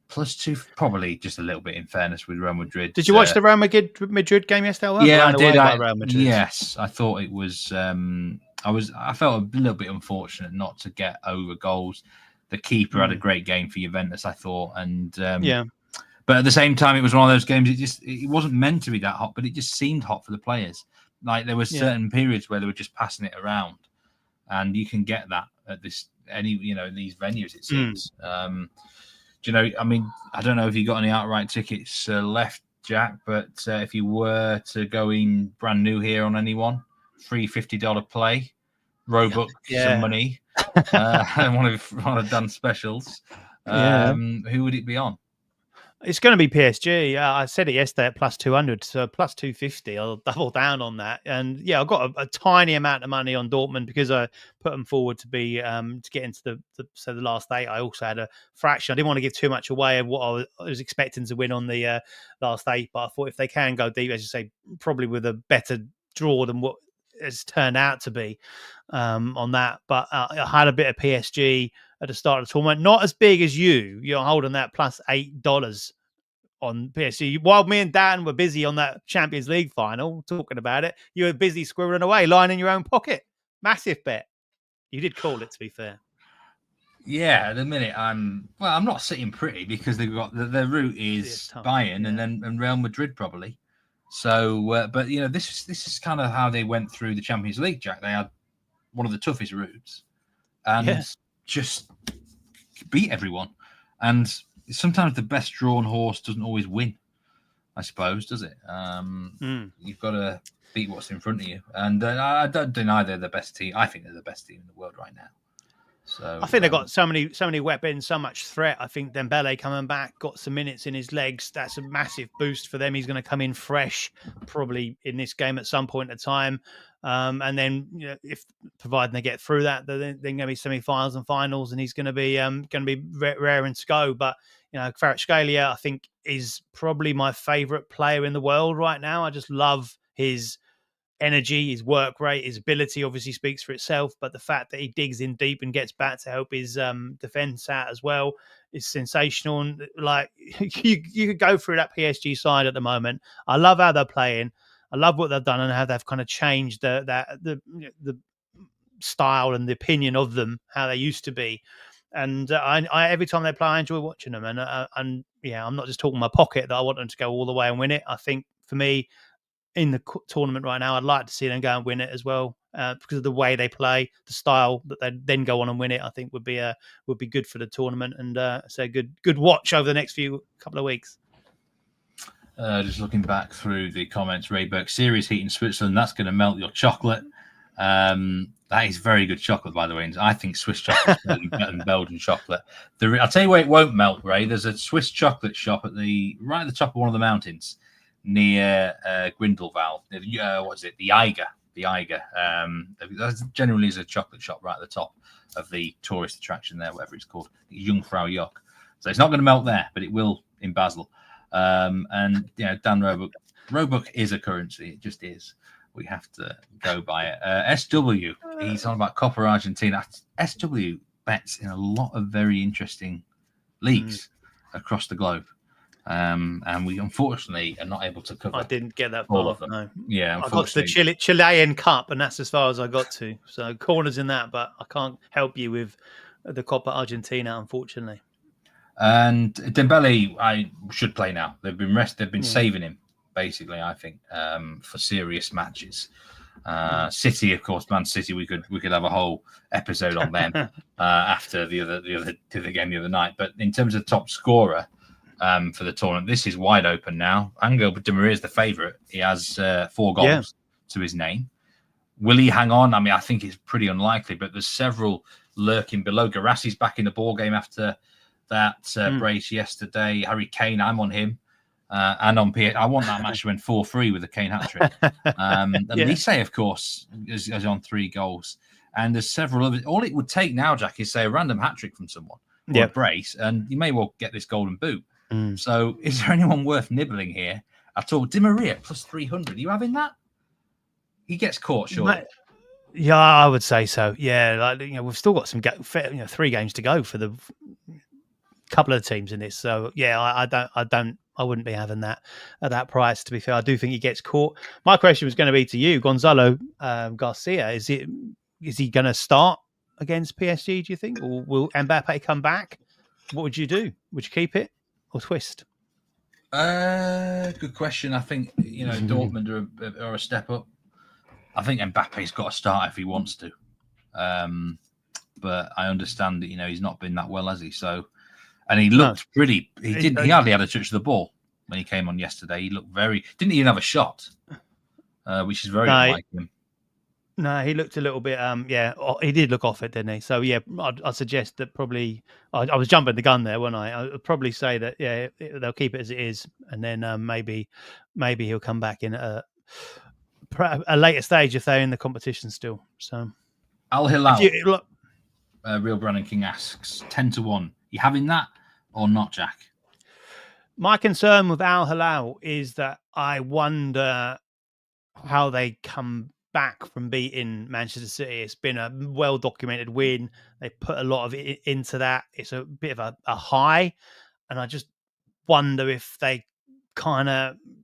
Plus 2, probably just a little bit in fairness with Real Madrid. Did you watch the Real Madrid game yesterday? Yeah, I did. Yes, I thought it was. I felt a little bit unfortunate not to get over goals. The keeper had a great game for Juventus, I thought, and but at the same time, it was one of those games. It wasn't meant to be that hot, but it just seemed hot for the players. Like there were certain periods where they were just passing it around, and you can get that at these venues. It seems. I don't know if you got any outright tickets left, Jack, but if you were to go in brand new here on anyone, free $50 play, Roebuck, some money, one of Dan's specials, who would it be on? It's going to be PSG. I said it yesterday at plus 200, so plus 250. I'll double down on that. And I've got a tiny amount of money on Dortmund because I put them forward to be to get into the last 8. I also had a fraction. I didn't want to give too much away of what I was expecting to win on the last 8, but I thought if they can go deep, as you say, probably with a better draw than what it's turned out to be on that. But I had a bit of PSG at the start of the tournament, not as big as you. You're holding that plus $8 on PSG. While me and Dan were busy on that Champions League final talking about it, you were busy squirreling away, lying in your own pocket. Massive bet. You did call it, to be fair. Yeah, at the minute I'm not sitting pretty because they've got their route is Bayern and Real Madrid probably. So, but this is kind of how they went through the Champions League, Jack. They had one of the toughest routes and just beat everyone. And sometimes the best drawn horse doesn't always win, I suppose, does it? You've got to beat what's in front of you. And I don't deny they're the best team. I think they're the best team in the world right now. So I think they've got so many weapons, so much threat. I think Dembele coming back, got some minutes in his legs. That's a massive boost for them. He's going to come in fresh, probably in this game at some point in time. And then, if providing they get through that, then going to be semi-finals and finals, and he's going to be raring to go. But Kvaratskhelia, I think, is probably my favourite player in the world right now. I just love his energy, his work rate, his ability obviously speaks for itself, but the fact that he digs in deep and gets back to help his defense out as well is sensational. And like you could go through that PSG side at the moment. I love how they're playing. I love what they've done and how they've kind of changed the style and the opinion of them, how they used to be. And I every time they play, I enjoy watching them. And I'm not just talking my pocket that I want them to go all the way and win it. I think for me, in the tournament right now, I'd like to see them go and win it as well, because of the way they play, the style that they then go on and win it. I think would be good for the tournament, and so good watch over the next couple of weeks. Just looking back through the comments, Ray Burke, serious heat in Switzerland, that's going to melt your chocolate. That is very good chocolate, by the way. And I think Swiss chocolate is better than Belgian chocolate. I'll tell you where it won't melt, Ray. There's a Swiss chocolate shop right at the top of one of the mountains near Grindelwald. What is it? The Eiger. That generally is a chocolate shop right at the top of the tourist attraction there, whatever it's called, Jungfrau Joch. So it's not going to melt there, but it will in Basel. And Dan Roebuck is a currency. It just is. We have to go by it. SW, he's on about Copa Argentina. SW bets in a lot of very interesting leagues across the globe. And we unfortunately are not able to cover. I didn't get that all far. of them. No. Yeah, I got to the Chilean Cup, and that's as far as I got to. So corners in that, but I can't help you with the Copa Argentina, unfortunately. And Dembele, I should play now. They've been saving him, basically. I think for serious matches. City, of course, Man City. We could have a whole episode on them after the other game the other night. But in terms of top scorer. For the tournament, this is wide open now. Angel Di Maria is the favourite. He has 4 goals to his name. Will he hang on? I mean, I think it's pretty unlikely, but there's several lurking below. Garassi's back in the ball game after that brace yesterday. Harry Kane, I'm on him. And on P. I want that match to win 4-3 with a Kane hat-trick. And Lise, of course, is on 3 goals. And there's several others. All it would take now, Jack, is say a random hat-trick from someone or a brace, and you may well get this golden boot. So is there anyone worth nibbling here at all? Di Maria plus 300. Are you having that? He gets caught, surely. Yeah, I would say so. Yeah, we've still got some 3 games to go for the couple of teams in this. So yeah, I wouldn't be having that at that price. To be fair, I do think he gets caught. My question was going to be to you, Gonzalo Garcia. Is he going to start against PSG? Do you think, or will Mbappe come back? What would you do? Would you keep it or twist? Good question. I think Dortmund are a step up. I think Mbappe's got to start if he wants to, but I understand that he's not been that well, has he? So, and he looked pretty. He hardly had a touch of the ball when he came on yesterday. He looked didn't even have a shot, which is very unlike him. No, he looked a little bit. He did look off it, didn't he? So yeah, I'd suggest that probably. I was jumping the gun there, wasn't I? I'd probably say that they'll keep it as it is, and then maybe he'll come back in a later stage if they're in the competition still. So Al Hilal, Real Brandon King asks 10-1. You having that or not, Jack? My concern with Al Hilal is that I wonder how they come back from beating Manchester City. It's been a well-documented win. They put a lot of it into that. It's a bit of a high, and I just wonder if they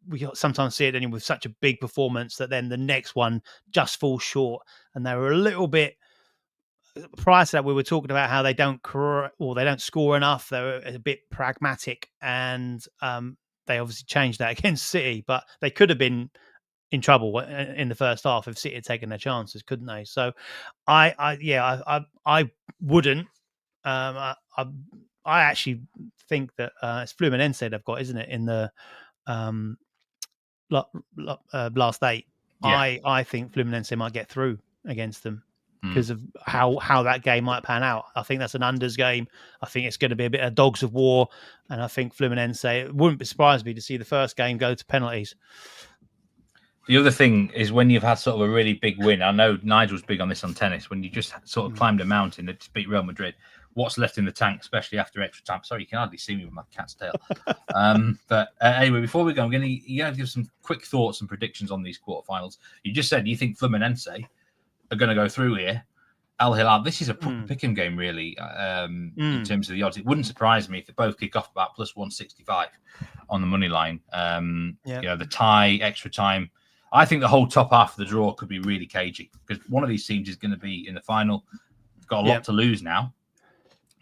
we sometimes see it anyway with such a big performance that then the next one just falls short, and they were a little bit. Prior to that, we were talking about how they don't score enough. They're a bit pragmatic, and they obviously changed that against City, but they could have been in trouble in the first half if City had taken their chances, couldn't they? So, I wouldn't. I actually think that it's Fluminense they've got, isn't it, in the last 8? Yeah. I think Fluminense might get through against them. because of how that game might pan out. I think that's an unders game. I think it's going to be a bit of dogs of war, and I think Fluminense, it wouldn't surprise me to see the first game go to penalties. The other thing is when you've had sort of a really big win. I know Nigel's big on this on tennis. When you just sort of climbed a mountain to beat Real Madrid, what's left in the tank, especially after extra time? Sorry, you can hardly see me with my cat's tail. But anyway, before we go, I'm going to give some quick thoughts and predictions on these quarterfinals. You just said you think Fluminense are going to go through here. Al Hilal, this is a proper pick-em game, really, in terms of the odds. It wouldn't surprise me if they both kick off about plus 165 on the money line. The tie, extra time. I think the whole top half of the draw could be really cagey because one of these teams is going to be in the final. Got a lot to lose now.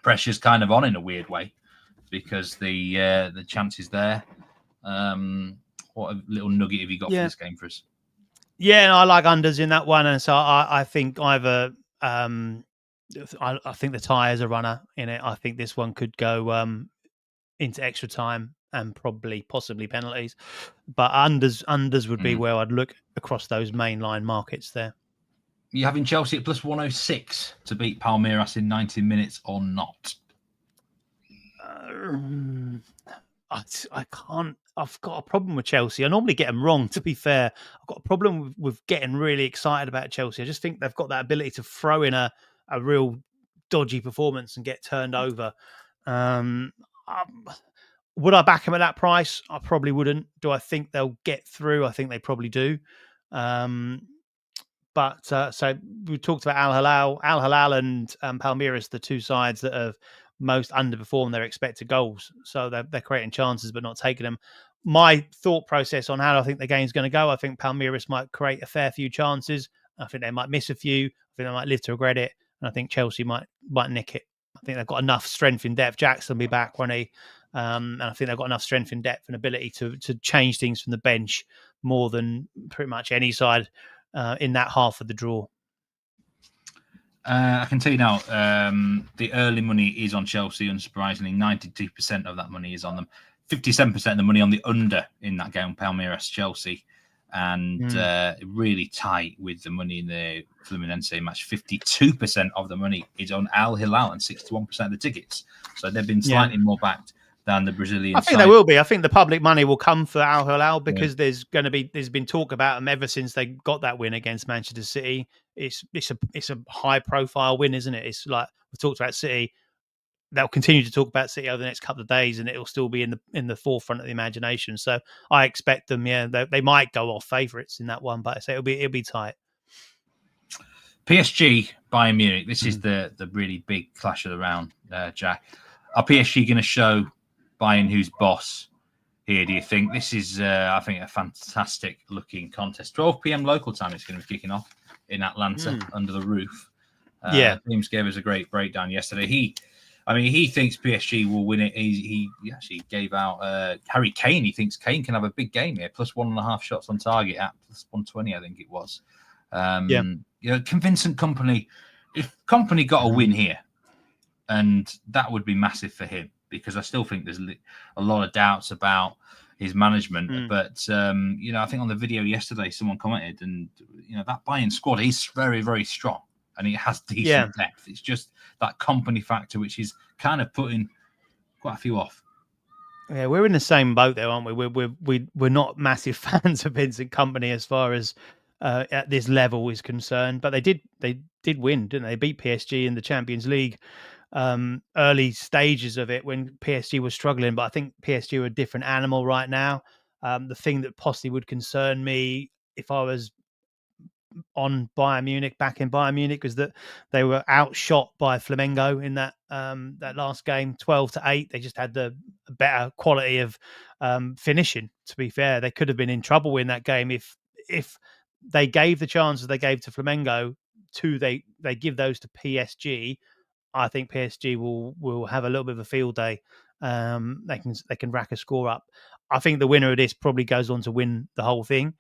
Pressure's kind of on in a weird way because the chance is there. What a little nugget have you got for this game for us? Yeah, and I like unders in that one, and so I think either I think the tie is a runner in it. I think this one could go into extra time and possibly penalties, but unders would be where I'd look across those mainline markets there. You having Chelsea at plus 106 to beat Palmeiras in 90 minutes or not? I can't. I've got a problem with Chelsea. I normally get them wrong, to be fair. I've got a problem with getting really excited about Chelsea. I just think they've got that ability to throw in a real dodgy performance and get turned over. Would I back them at that price? I probably wouldn't. Do I think they'll get through? I think they probably do. But so we talked about Al Hilal and Palmeiras, the two sides that have most underperformed their expected goals. So they're creating chances but not taking them. My thought process on how I think the game's going to go, I think Palmeiras might create a fair few chances. I think they might miss a few. I think they might live to regret it. And I think Chelsea might nick it. I think they've got enough strength in depth. Jackson will be back, won't he? And I think they've got enough strength in depth and ability to change things from the bench more than pretty much any side in that half of the draw. I can tell you now, the early money is on Chelsea, unsurprisingly. 92% of that money is on them. 57% of the money on the under in that game, Palmeiras-Chelsea. And really tight with the money in the Fluminense match. 52% of the money is on Al Hilal and 61% of the tickets. So they've been slightly more backed than the Brazilian I think side. they will be. I think the public money will come for Al Hilal because there's been talk about them ever since they got that win against Manchester City. It's a high profile win, isn't it? It's like we talked about City. They'll continue to talk about City over the next couple of days, and it'll still be in the forefront of the imagination. So I expect them. Yeah, they might go off favourites in that one, but I say it'll be tight. PSG Bayern Munich. This is the really big clash of the round, Jack. Are PSG going to show Bayern who's boss here? Do you think this is? I think a fantastic looking contest. 12 p.m. local time. It's going to be kicking off in Atlanta under the roof. James gave us a great breakdown yesterday. He thinks PSG will win it. He actually gave out Harry Kane. He thinks Kane can have a big game here. Plus 1.5 shots on target at plus 120, I think it was. Convincing Company. If Company got a win here, and that would be massive for him because I still think there's a lot of doubts about his management. But I think on the video yesterday, someone commented, and that Bayern squad is very, very strong. And it has decent depth. It's just that Company factor, which is kind of putting quite a few off. Yeah, we're in the same boat there, aren't we? We're not massive fans of Vincent Company as far as at this level is concerned. But they did win, didn't they? They beat PSG in the Champions League early stages of it when PSG was struggling. But I think PSG are a different animal right now. The thing that possibly would concern me if I was on Bayern Munich, back in Bayern Munich, was that they were outshot by Flamengo in that last game, 12-8. They just had the better quality of finishing. To be fair, they could have been in trouble in that game if they gave the chances they gave to Flamengo they give those to PSG. I think PSG will have a little bit of a field day. They can rack a score up. I think the winner of this probably goes on to win the whole thing.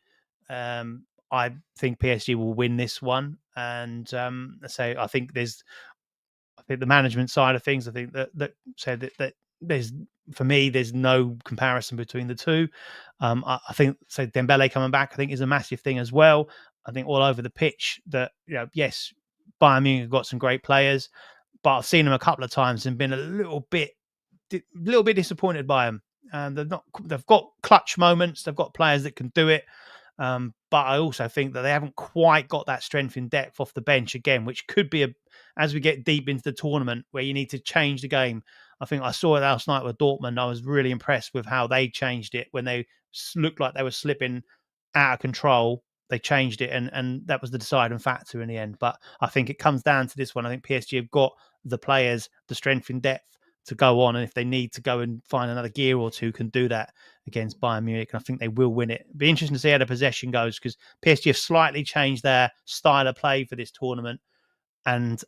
I think PSG will win this one, and I think the management side of things. I think that there's no comparison between the two. I think Dembele coming back, I think, is a massive thing as well. I think all over the pitch that yes, Bayern Munich have got some great players, but I've seen them a couple of times and been a little bit disappointed by them. They've got clutch moments. They've got players that can do it. But I also think that they haven't quite got that strength in depth off the bench again, which could be as we get deep into the tournament where you need to change the game. I think I saw it last night with Dortmund. I was really impressed with how they changed it when they looked like they were slipping out of control. They changed it, and that was the deciding factor in the end. But I think it comes down to this one. I think PSG have got the players, the strength in depth to go on, and if they need to go and find another gear or two, can do that against Bayern Munich, and I think they will win it. It'll be interesting to see how the possession goes, because PSG have slightly changed their style of play for this tournament, and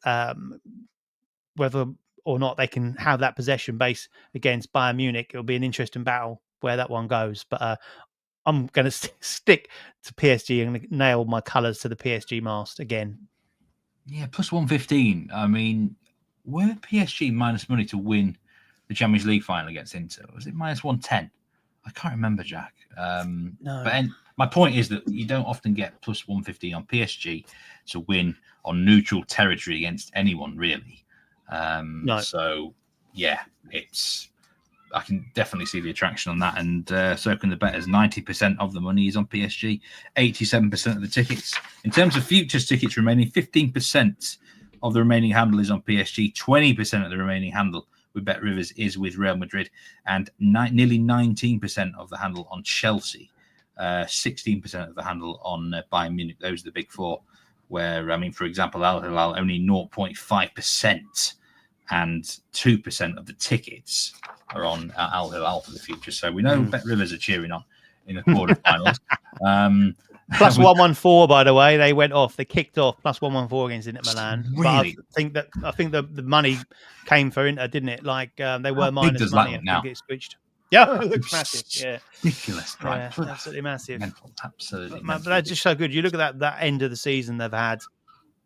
whether or not they can have that possession base against Bayern Munich, it'll be an interesting battle where that one goes. But I'm going to stick to PSG and nail my colours to the PSG mast again. Yeah, plus 115. I mean, were PSG minus money to win the Champions League final against Inter? Was it minus 110? I can't remember, Jack. No. But my point is that you don't often get plus 115 on PSG to win on neutral territory against anyone, really. No. So, yeah, I can definitely see the attraction on that. And so can the bettors. 90% of the money is on PSG, 87% of the tickets. In terms of futures tickets remaining, 15% of the remaining handle is on PSG, 20% of the remaining handle with Bet Rivers is with Real Madrid, and nearly 19% of the handle on Chelsea, 16% of the handle on Bayern Munich. Those are the big four, where, I mean, for example, Al Hilal only 0.5%, and 2% of the tickets are on Al Hilal for the future. So we know Bet Rivers are cheering on in the quarterfinals. Plus 114, by the way, they went off. They kicked off plus 114 against Inter Milan. Really? But I think the money came for Inter, didn't it? Like they were minus money. I think it switched. Yeah, it looks massive. Yeah, ridiculous. Yeah, absolutely massive. Mental. Absolutely. But they're just so good. You look at that end of the season they've had.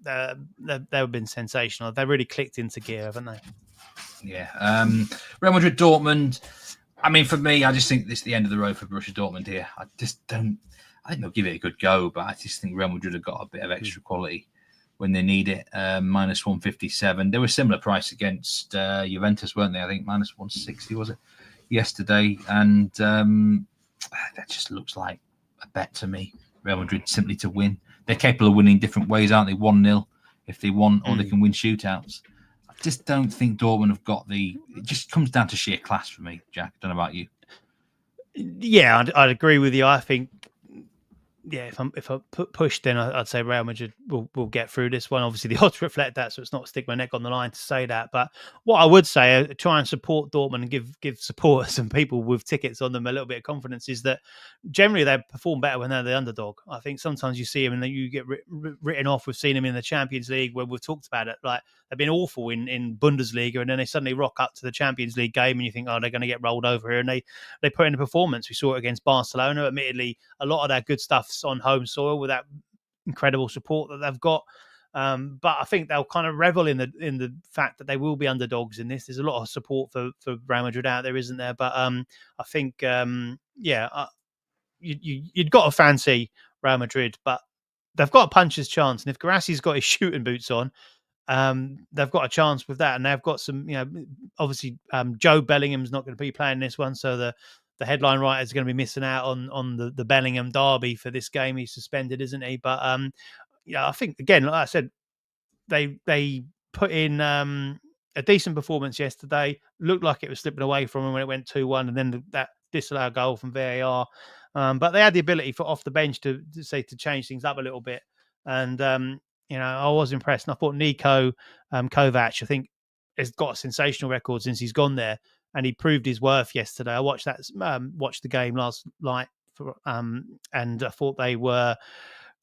They've been sensational. They really clicked into gear, haven't they? Yeah. Real Madrid, Dortmund. I mean, for me, I just think this is the end of the road for Borussia Dortmund here. I think they'll give it a good go, but I just think Real Madrid have got a bit of extra quality when they need it. Minus 157. They were a similar price against Juventus, weren't they? I think minus 160 was it yesterday, and that just looks like a bet to me. Real Madrid simply to win. They're capable of winning different ways, aren't they? 1-0 if they want, or they can win shootouts. I just don't think Dortmund have got it just comes down to sheer class for me, Jack. I don't know about you. Yeah, I'd agree with you. I think, yeah, if I push, then I'd say Real Madrid will get through this one. Obviously, the odds reflect that, so it's not stick my neck on the line to say that. But what I would say, try and support Dortmund and give supporters and people with tickets on them a little bit of confidence, is that generally they perform better when they're the underdog. I think sometimes you see them and you get written off. We've seen them in the Champions League where we've talked about it. Like they've been awful in Bundesliga, and then they suddenly rock up to the Champions League game and you think, oh, they're going to get rolled over here. And they put in a performance. We saw it against Barcelona. Admittedly, a lot of that good stuff's on home soil with that incredible support that they've got. But I think they'll kind of revel in the fact that they will be underdogs in this. There's a lot of support for Real Madrid out there, isn't there? But I think, you'd got to fancy Real Madrid, but they've got a puncher's chance. And if Guirassi's got his shooting boots on, they've got a chance with that. And they've got some, obviously Joe Bellingham's not going to be playing this one, so the headline writer is going to be missing out on the Bellingham derby for this game. He's suspended, isn't he? But I think, again, like I said, they put in a decent performance yesterday. Looked like it was slipping away from them when it went 2-1, and then that disallowed goal from VAR. But they had the ability for off the bench to change things up a little bit. And I was impressed. And I thought Nico Kovac, I think, has got a sensational record since he's gone there. And he proved his worth yesterday. I watched the game last night, and I thought they were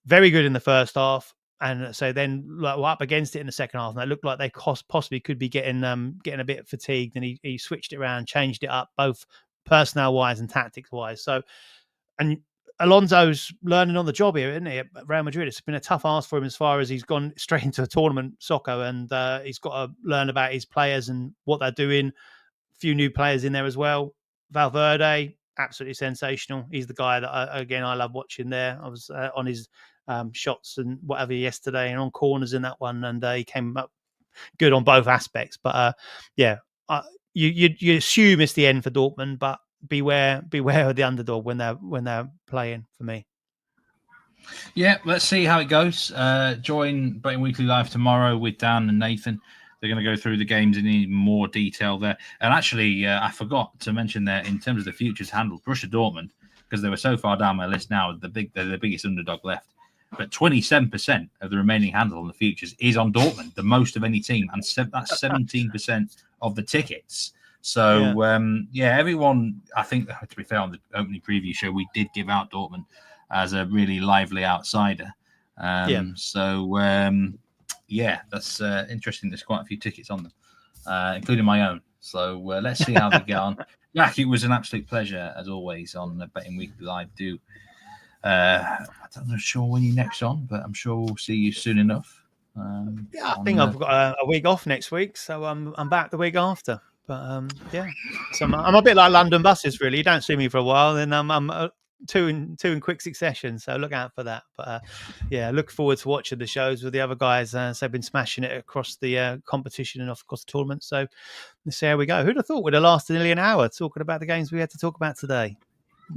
very good in the first half. And so then were up against it in the second half, and they looked like they possibly could be getting a bit fatigued. And he switched it around, changed it up, both personnel wise and tactics wise. So, and Alonso's learning on the job here, isn't he? At Real Madrid, it's been a tough ask for him as far as he's gone straight into a tournament soccer, and he's got to learn about his players and what they're doing. Few new players in there as well. Valverde, absolutely sensational. He's the guy that I love watching there. I was on his shots and whatever yesterday, and on corners in that one, and he came up good on both aspects. But you assume it's the end for Dortmund, but beware of the underdog when they're playing. For me. Yeah, let's see how it goes. Join Betting Weekly Live tomorrow with Dan and Nathan. They're going to go through the games in even more detail there. And actually, I forgot to mention there, in terms of the futures handle, Borussia Dortmund, because they were so far down my list now, they're the biggest underdog left. But 27% of the remaining handle on the futures is on Dortmund, the most of any team. And that's 17% of the tickets. So, everyone, I think, to be fair, on the opening preview show, we did give out Dortmund as a really lively outsider. That's interesting. There's quite a few tickets on them, including my own. So let's see how they get on. Jack, it was an absolute pleasure, as always, on Betting Weekly Live. I'm not sure when you're next on, but I'm sure we'll see you soon enough. I think I've got a week off next week, so I'm back the week after. But so I'm a bit like London buses, really. You don't see me for a while, then I'm two in quick succession, so look out for that. But look forward to watching the shows with the other guys. So they've been smashing it across the competition and across the tournament. So let's see how we go. Who'd have thought we'd have lasted nearly an hour talking about the games we had to talk about today?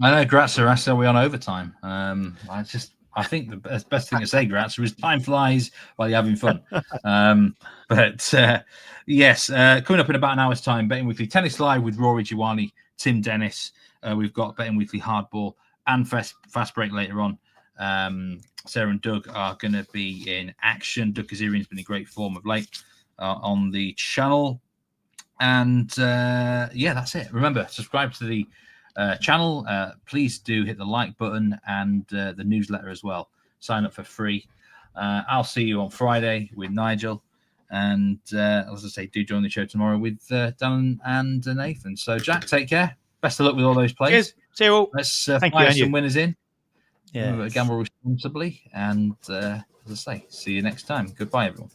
I know, Grazia asked, are we on overtime? I think the best thing to say, Grazia, is time flies while you're having fun. Yes, coming up in about an hour's time, Betting Weekly Tennis Live with Rory Giwani, Tim Dennis. We've got Betting Weekly Hardball and Fast Break later on. Sarah and Doug are going to be in action. Doug Kazarian's been in great form of late on the channel. And that's it. Remember, subscribe to the channel. Please do hit the like button and the newsletter as well. Sign up for free. I'll see you on Friday with Nigel. And as I say, do join the show tomorrow with Dan and Nathan. So, Jack, take care. Best of luck with all those plays. Cheers. See you all. Let's fire some winners in. Yeah. Gamble responsibly. And as I say, see you next time. Goodbye, everyone.